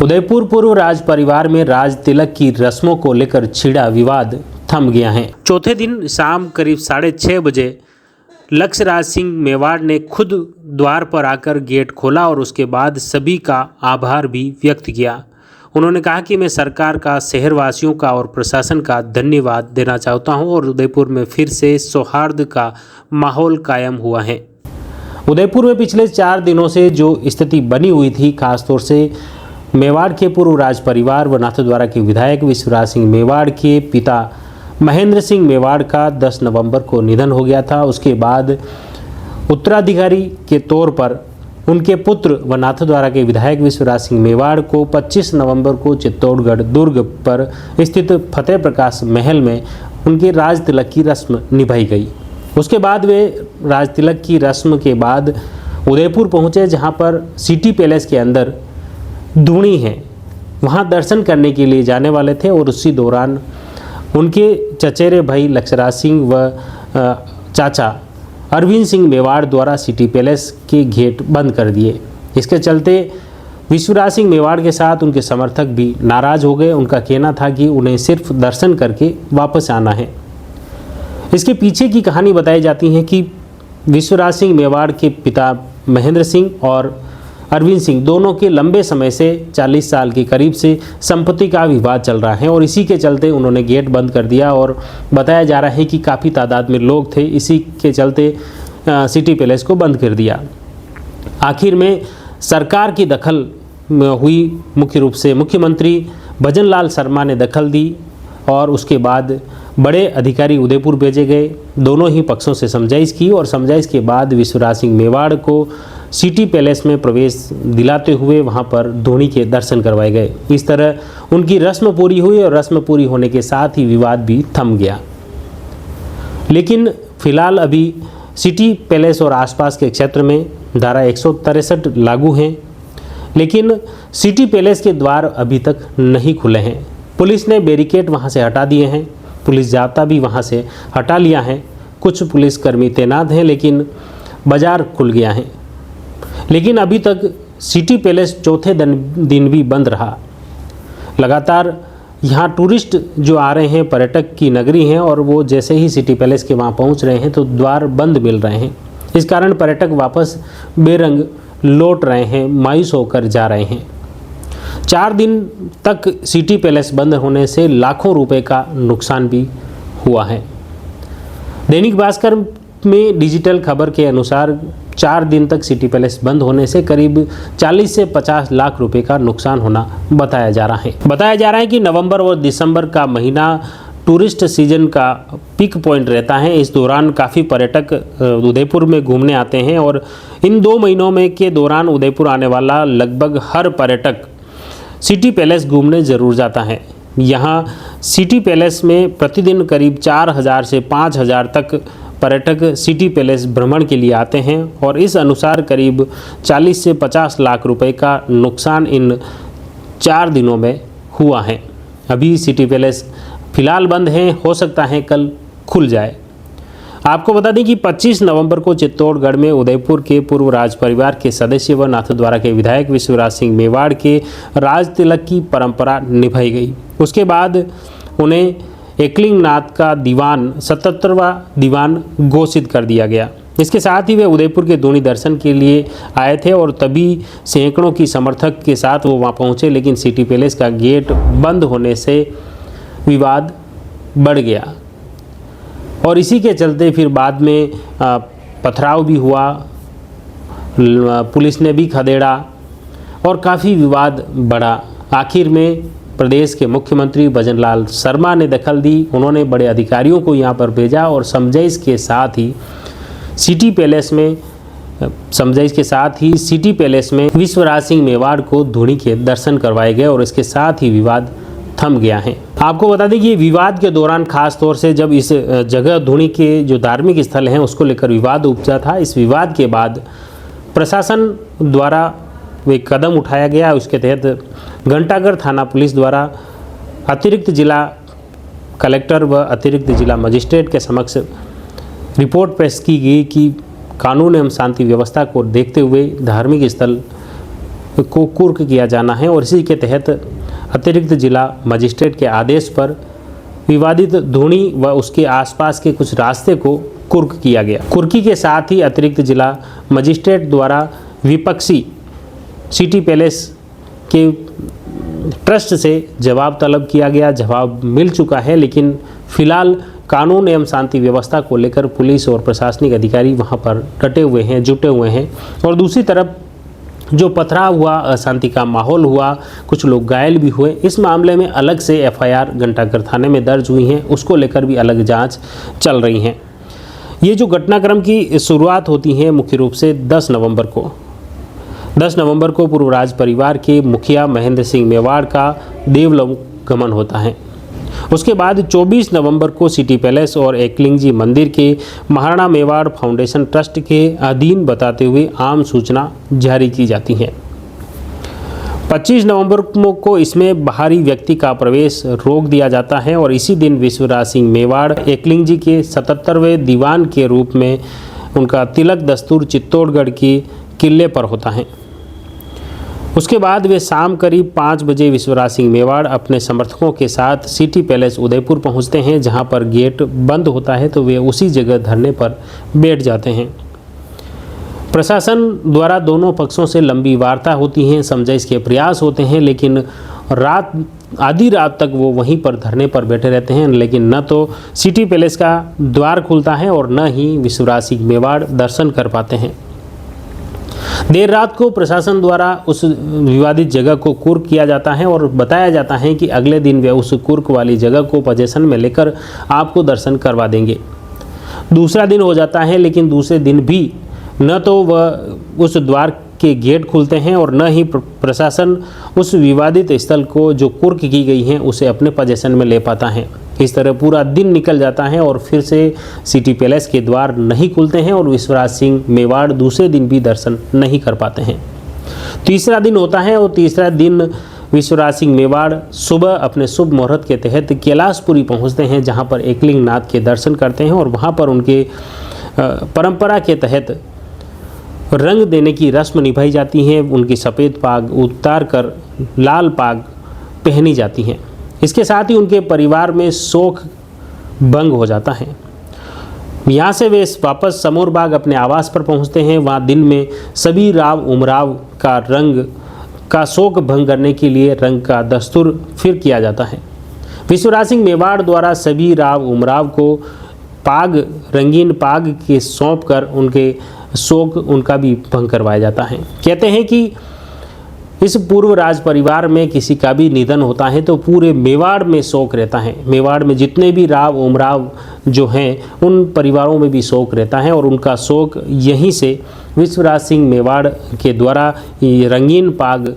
उदयपुर पूर्व राज परिवार में राज तिलक की रस्मों को लेकर छिड़ा विवाद थम गया है। चौथे दिन शाम करीब 6:30 बजे लक्ष्यराज सिंह मेवाड़ ने खुद द्वार पर आकर गेट खोला और उसके बाद सभी का आभार भी व्यक्त किया। उन्होंने कहा कि मैं सरकार का, शहरवासियों का और प्रशासन का धन्यवाद देना चाहता हूं और उदयपुर में फिर से सौहार्द का माहौल कायम हुआ है। उदयपुर में पिछले 4 दिनों से जो स्थिति बनी हुई थी, खासतौर से मेवाड़ के पूर्व राज परिवार व नाथद्वारा के विधायक विश्वराज सिंह मेवाड़ के पिता महेंद्र सिंह मेवाड़ का 10 नवंबर को निधन हो गया था। उसके बाद उत्तराधिकारी के तौर पर उनके पुत्र व नाथद्वारा के विधायक विश्वराज सिंह मेवाड़ को 25 नवंबर को चित्तौड़गढ़ दुर्ग पर स्थित फतेह प्रकाश महल में उनके राज तिलक की रस्म निभाई गई। उसके बाद वे राज तिलक की रस्म के बाद उदयपुर पहुंचे, जहां पर सिटी पैलेस के अंदर धूणी है, वहां दर्शन करने के लिए जाने वाले थे और उसी दौरान उनके चचेरे भाई लक्ष्यराज सिंह व चाचा अरविंद सिंह मेवाड़ द्वारा सिटी पैलेस के गेट बंद कर दिए। इसके चलते विश्वराज सिंह मेवाड़ के साथ उनके समर्थक भी नाराज़ हो गए। उनका कहना था कि उन्हें सिर्फ दर्शन करके वापस आना है। इसके पीछे की कहानी बताई जाती है कि विश्वराज सिंह मेवाड़ के पिता महेंद्र सिंह और अरविंद सिंह दोनों के लंबे समय से 40 साल के करीब से संपत्ति का विवाद चल रहा है और इसी के चलते उन्होंने गेट बंद कर दिया और बताया जा रहा है कि काफ़ी तादाद में लोग थे, इसी के चलते सिटी पैलेस को बंद कर दिया। आखिर में सरकार की दखल हुई, मुख्य रूप से मुख्यमंत्री भजन लाल शर्मा ने दखल दी और उसके बाद बड़े अधिकारी उदयपुर भेजे गए। दोनों ही पक्षों से समझाइश की और समझाइश के बाद विश्वराज सिंह मेवाड़ को सिटी पैलेस में प्रवेश दिलाते हुए वहां पर धूणी के दर्शन करवाए गए। इस तरह उनकी रस्म पूरी हुई और रस्म पूरी होने के साथ ही विवाद भी थम गया। लेकिन फिलहाल अभी सिटी पैलेस और आसपास के क्षेत्र में धारा 163 लागू हैं, लेकिन सिटी पैलेस के द्वार अभी तक नहीं खुले हैं। पुलिस ने बैरिकेड वहां से हटा दिए हैं, पुलिस जाब्ता भी वहां से हटा लिया है। कुछ पुलिसकर्मी तैनात हैं, लेकिन बाजार खुल गया है। लेकिन अभी तक सिटी पैलेस चौथे दिन भी बंद रहा। लगातार यहाँ टूरिस्ट जो आ रहे हैं, पर्यटक की नगरी हैं और वो जैसे ही सिटी पैलेस के वहाँ पहुँच रहे हैं तो द्वार बंद मिल रहे हैं। इस कारण पर्यटक वापस बेरंग लौट रहे हैं, मायूस होकर जा रहे हैं। 4 दिन तक सिटी पैलेस बंद होने से लाखों रुपए का नुकसान भी हुआ है। दैनिक भास्कर में डिजिटल खबर के अनुसार 4 दिन तक सिटी पैलेस बंद होने से करीब 40 से 50 लाख रुपए का नुकसान होना बताया जा रहा है। बताया जा रहा है कि नवंबर और दिसंबर का महीना टूरिस्ट सीजन का पीक पॉइंट रहता है। इस दौरान काफ़ी पर्यटक उदयपुर में घूमने आते हैं और इन 2 महीनों में के दौरान उदयपुर आने वाला लगभग हर पर्यटक सिटी पैलेस घूमने ज़रूर जाता है। यहाँ सिटी पैलेस में प्रतिदिन करीब 4000 से 5000 तक पर्यटक सिटी पैलेस भ्रमण के लिए आते हैं और इस अनुसार करीब 40 से 50 लाख रुपए का नुकसान इन 4 दिनों में हुआ है। अभी सिटी पैलेस फिलहाल बंद है, हो सकता है कल खुल जाए। आपको बता दें कि 25 नवंबर को चित्तौड़गढ़ में उदयपुर के पूर्व राज परिवार के सदस्य व नाथद्वारा के विधायक विश्वराज सिंह मेवाड़ के राज तिलक की परंपरा निभाई गई। उसके बाद उन्हें एकलिंगनाथ का दीवान 77वां दीवान घोषित कर दिया गया। इसके साथ ही वे उदयपुर के धूणी दर्शन के लिए आए थे और तभी सैकड़ों की समर्थक के साथ वो वहाँ पहुँचे, लेकिन सिटी पैलेस का गेट बंद होने से विवाद बढ़ गया और इसी के चलते फिर बाद में पथराव भी हुआ, पुलिस ने भी खदेड़ा और काफ़ी विवाद बढ़ा। आखिर में प्रदेश के मुख्यमंत्री भजन लाल शर्मा ने दखल दी। उन्होंने बड़े अधिकारियों को यहाँ पर भेजा और समझाइश के साथ ही सिटी पैलेस में विश्वराज सिंह मेवाड़ को धूणी के दर्शन करवाए गए और इसके साथ ही विवाद थम गया है। आपको बता दें कि विवाद के दौरान खास तौर से जब इस जगह धूणी के जो धार्मिक स्थल हैं उसको लेकर विवाद उपजा था, इस विवाद के बाद प्रशासन द्वारा एक कदम उठाया गया। उसके तहत घंटाघर थाना पुलिस द्वारा अतिरिक्त जिला कलेक्टर व अतिरिक्त जिला मजिस्ट्रेट के समक्ष रिपोर्ट पेश की गई कि कानून एवं शांति व्यवस्था को देखते हुए धार्मिक स्थल को कुर्क किया जाना है और इसी के तहत अतिरिक्त जिला मजिस्ट्रेट के आदेश पर विवादित धूनी व उसके आसपास के कुछ रास्ते को कुर्क किया गया। कुर्की के साथ ही अतिरिक्त जिला मजिस्ट्रेट द्वारा विपक्षी सिटी पैलेस के ट्रस्ट से जवाब तलब किया गया। जवाब मिल चुका है, लेकिन फिलहाल कानून एवं शांति व्यवस्था को लेकर पुलिस और प्रशासनिक अधिकारी वहां पर डटे हुए हैं, जुटे हुए हैं। और दूसरी तरफ जो पथराव हुआ, अशांति का माहौल हुआ, कुछ लोग घायल भी हुए, इस मामले में अलग से एफआईआर घंटाघर थाने में दर्ज हुई हैं, उसको लेकर भी अलग जांच चल रही हैं। ये जो घटनाक्रम की शुरुआत होती है मुख्य रूप से 10 नवंबर को पूर्व राज परिवार के मुखिया महेंद्र सिंह मेवाड़ का देवलोक गमन होता है। उसके बाद 24 नवंबर को सिटी पैलेस और एकलिंग जी मंदिर के महाराणा मेवाड़ फाउंडेशन ट्रस्ट के अधीन बताते हुए आम सूचना जारी की जाती है। 25 नवंबर को इसमें बाहरी व्यक्ति का प्रवेश रोक दिया जाता है और इसी दिन विश्वराज सिंह मेवाड़ एकलिंग जी के 77वें दीवान के रूप में उनका तिलक दस्तूर चित्तौड़गढ़ के किले पर होता है। उसके बाद वे शाम करीब 5 बजे विश्वराज सिंह मेवाड़ अपने समर्थकों के साथ सिटी पैलेस उदयपुर पहुंचते हैं, जहां पर गेट बंद होता है तो वे उसी जगह धरने पर बैठ जाते हैं। प्रशासन द्वारा दोनों पक्षों से लंबी वार्ता होती है, समझाइश के प्रयास होते हैं, लेकिन आधी रात तक वो वहीं पर धरने पर बैठे रहते हैं। लेकिन न तो सिटी पैलेस का द्वार खुलता है और न ही विश्वराज सिंह मेवाड़ दर्शन कर पाते हैं। देर रात को प्रशासन द्वारा उस विवादित जगह को कुर्क किया जाता है और बताया जाता है कि अगले दिन वे उस कुर्क वाली जगह को पोजीशन में लेकर आपको दर्शन करवा देंगे। दूसरा दिन हो जाता है, लेकिन दूसरे दिन भी न तो वह उस द्वार के गेट खुलते हैं और न ही प्रशासन उस विवादित स्थल को जो कुर्क की गई है उसे अपने पोजीशन में ले पाता है। इस तरह पूरा दिन निकल जाता है और फिर से सिटी पैलेस के द्वार नहीं खुलते हैं और विश्वराज सिंह मेवाड़ दूसरे दिन भी दर्शन नहीं कर पाते हैं। तीसरा दिन होता है और तीसरा दिन विश्वराज सिंह मेवाड़ सुबह अपने शुभ मुहूर्त के तहत कैलाशपुरी पहुंचते हैं, जहां पर एकलिंग नाथ के दर्शन करते हैं और वहां पर उनके परंपरा के तहत रंग देने की रस्म निभाई जाती है। उनकी सफ़ेद पाग उतार कर लाल पाग पहनी जाती है। इसके साथ ही उनके परिवार में शोक भंग हो जाता है। यहाँ से वे वापस समोर बाग अपने आवास पर पहुँचते हैं। वहाँ दिन में सभी राव उमराव का रंग का शोक भंग करने के लिए रंग का दस्तूर फिर किया जाता है। विश्वराज सिंह मेवाड़ द्वारा सभी राव उमराव को पाग, रंगीन पाग के सौंप कर उनके शोक उनका भी भंग करवाया जाता है। कहते हैं कि इस पूर्व राज परिवार में किसी का भी निधन होता है तो पूरे मेवाड़ में शोक रहता है। मेवाड़ में जितने भी राव उमराव जो हैं उन परिवारों में भी शोक रहता है और उनका शोक यहीं से विश्वराज सिंह मेवाड़ के द्वारा ये रंगीन पाग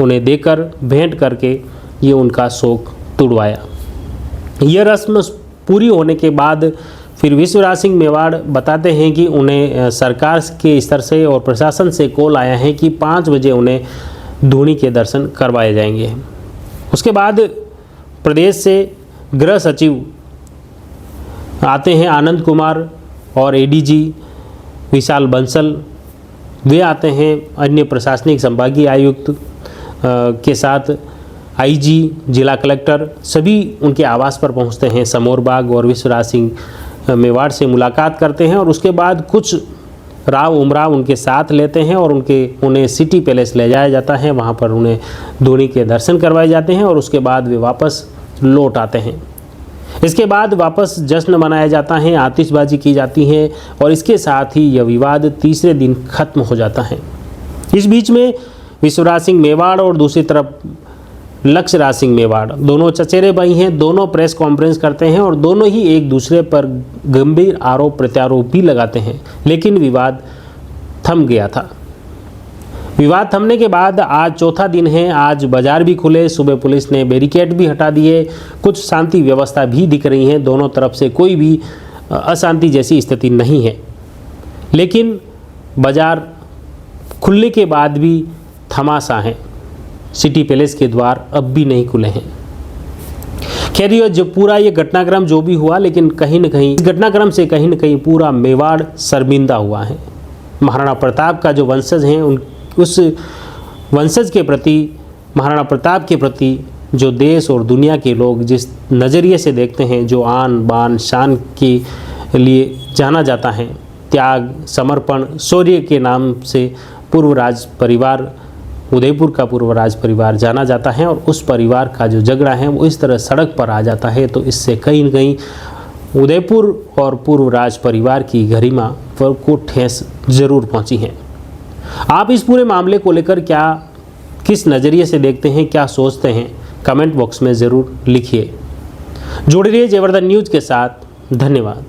उन्हें देकर भेंट करके ये उनका शोक तुड़वाया। यह रस्म पूरी होने के बाद फिर विश्वराज सिंह मेवाड़ बताते हैं कि उन्हें सरकार के स्तर से और प्रशासन से कॉल आया है कि 5 बजे उन्हें धूनी के दर्शन करवाए जाएंगे। उसके बाद प्रदेश से गृह सचिव आते हैं आनंद कुमार और एडीजी विशाल बंसल, वे आते हैं अन्य प्रशासनिक संभागीय आयुक्त के साथ आईजी, जिला कलेक्टर, सभी उनके आवास पर पहुंचते हैं समोर बाग और विश्वराज सिंह मेवाड़ से मुलाकात करते हैं और उसके बाद कुछ राव उमराव उनके साथ लेते हैं और उन्हें सिटी पैलेस ले जाया जाता है। वहाँ पर उन्हें धूनी के दर्शन करवाए जाते हैं और उसके बाद वे वापस लौट आते हैं। इसके बाद वापस जश्न मनाया जाता है, आतिशबाजी की जाती है और इसके साथ ही यह विवाद तीसरे दिन खत्म हो जाता है। इस बीच में विश्वराज सिंह मेवाड़ और दूसरी तरफ लक्ष्य राज सिंह मेवाड़ दोनों चचेरे भाई हैं। दोनों प्रेस कॉन्फ्रेंस करते हैं और दोनों ही एक दूसरे पर गंभीर आरोप प्रत्यारोप भी लगाते हैं, लेकिन विवाद थम गया था। विवाद थमने के बाद आज चौथा दिन है। आज बाजार भी खुले, सुबह पुलिस ने बैरिकेड भी हटा दिए, कुछ शांति व्यवस्था भी दिख रही है। दोनों तरफ से कोई भी अशांति जैसी स्थिति नहीं है, लेकिन बाजार खुलने के बाद भी थमासा है। सिटी पैलेस के द्वार अब भी नहीं खुले हैं। खैर ये घटनाक्रम जो भी हुआ, लेकिन कहीं न कहीं इस घटनाक्रम से कहीं न कहीं पूरा मेवाड़ शर्मिंदा हुआ है। महाराणा प्रताप का जो वंशज हैं उस वंशज के प्रति, महाराणा प्रताप के प्रति जो देश और दुनिया के लोग जिस नज़रिए से देखते हैं, जो आन बान शान के लिए जाना जाता है, त्याग समर्पण शौर्य के नाम से पूर्व राज परिवार, उदयपुर का पूर्व राज परिवार जाना जाता है, और उस परिवार का जो झगड़ा है वो इस तरह सड़क पर आ जाता है, तो इससे कहीं न कहीं उदयपुर और पूर्व राज परिवार की गरिमा पर को ठेस जरूर पहुंची है। आप इस पूरे मामले को लेकर किस नज़रिए से देखते हैं, क्या सोचते हैं, कमेंट बॉक्स में ज़रूर लिखिए। जुड़े रहिए जयवर्धन न्यूज़ के साथ। धन्यवाद।